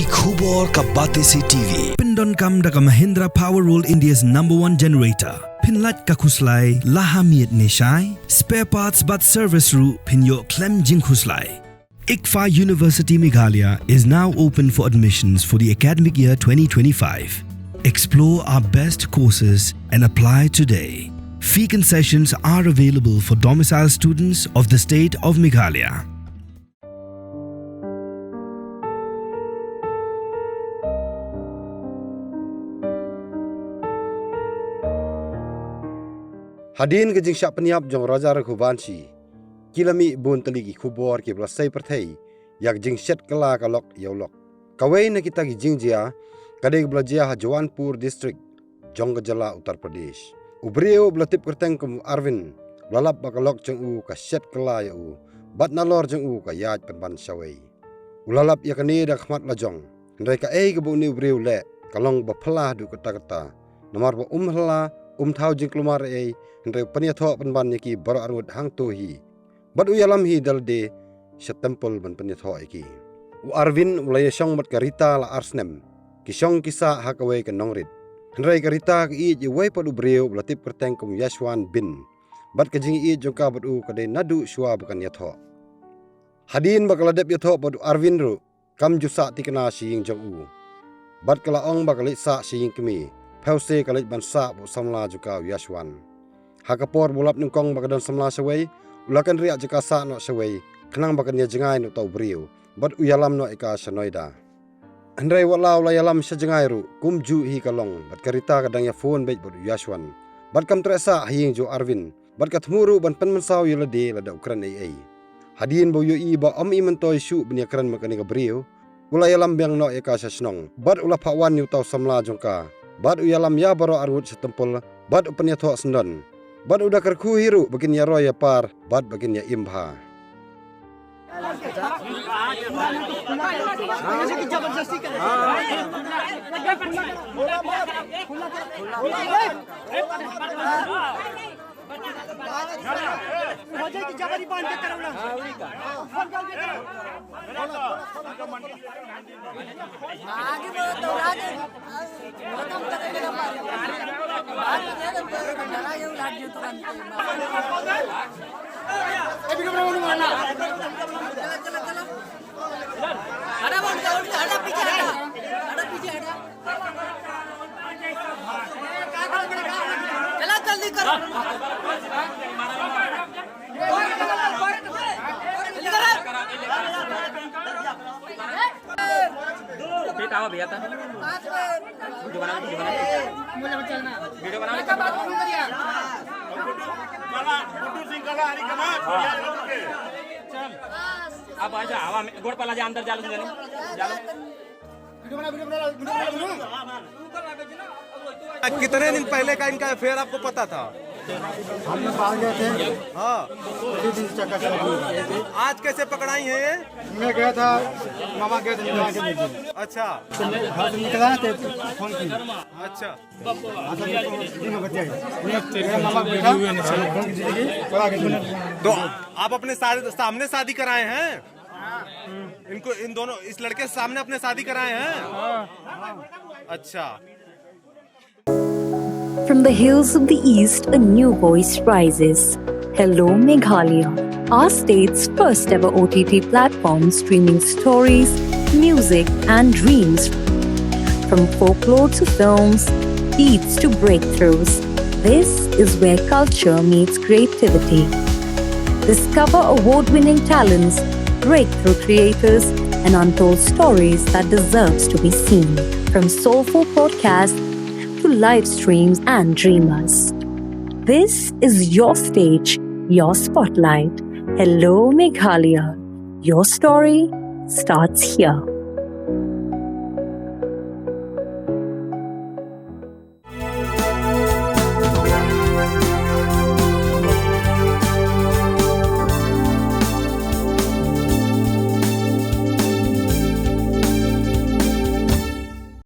Ki khubor ka bate si TV. Syndon kam da ka Mahindra Power Roll India's #1 generator. Pinlat ka khuslai lahamiet neshai. Spare parts but service ru pinyo klem jing khuslai. ICFA University Meghalaya is now open for admissions for the academic year 2025. Explore our best courses and apply today. Fee concessions are available for domicile students of the state of Meghalaya. Hadin ke jing syak peniap jong raja rakhubansi. Kilami bun teligi khubor ke belasai perthai. Yak jing set kala kalok yaulok. Kawai na kita ki jing jia. Kadai belajia ha Jawanpur district. Jong Gejala Uttar Pradesh. Briew belatip kerteng kum Arvin. Lalap bakalok jeng u ka set kala ya u. Bat nalor jeng u ka yaj penban Shawei. Ulalap ya kani dak khmat lajong. Hendai ka ke bu ni Briew le. Kalong bapelah du kata-kata. Nomor ba hla thau jing klumar Hendai Pynïathoh penban yaki baro armut hang tuhi. Bat uyalam hi dalde setempel ban Pynïathoh iki. U Arvin ulaya syong mat karita la arsnem. Kisyong kisa hakawai ke nongrit. Hendai karita ki i wai padu Briew belatip kerteng kum Yashwan bin. Bat kajing i jongka badu kadai nadu shua bukan Yathoh. Hadin bakaladep Yathoh badu Arvin ru kam jusa tikena siying jong u. Bat kalaong bakalit sa siying kemi. Pause kalit bansa bu Samla juga Yashwan. Hakapor bulap nungkong bakadon Samla Shawei. Ulakan riak jika sa no Shawei. Kenang bakan ya jengai no tau Briew. Bat uyalam no ika syanoida. Hendai walau layalam syajengai ru. Kum ju hi kalong. Bat karita kadang ya phone baik badu Yashwan. Bat kam teresa hiying jo Arvin. Bat katmuru ban penmensau yulade lada ukran ai. Hadin bo yoi ba om imentoi syu beniakran makani ka Briew. Ulayalam biang no ika syasnong. Bat ula pakwan yu tau Samla jongka. Bat uyalam ya baro arwut setempel. Bat Pynïathoh Syndon. Bat udah kerku hiru bakin ya roy ya par. Bat bakin ya imha. Tahu भैया था वीडियो बना मुझे चलना वीडियो बना का बात फोन करिया गुड्डू सिंह कला हरी कमा चल अब आजा हवा में गोड़ पला जा अंदर जालो जालो वीडियो बना कितने दिन पहले का इनका अफेयर आपको पता था? हमने पाल गए थे। हाँ, आज कैसे पकड़ाई है ये? मैं गया था, मामा गए थे निकला के नीचे। अच्छा, घर से निकला थे फोन की। अच्छा, मामा बैठा फोन की जिंदगी पड़ा के। तो आप अपने सामने शादी कराए हैं? इनको इन दोनों इस लड़के से सामने अपने शादी कराए हैं? अच्छा। From the hills of the east, a new voice rises. Hello Meghalaya, our state's first ever OTT platform streaming stories, music and dreams. From folklore to films, beats to breakthroughs, this is where culture meets creativity. Discover award-winning talents, breakthrough creators, and untold stories that deserves to be seen. From soulful podcasts to live streams and dreamers. This is your stage, your spotlight. Hello Meghalaya. Your story starts here.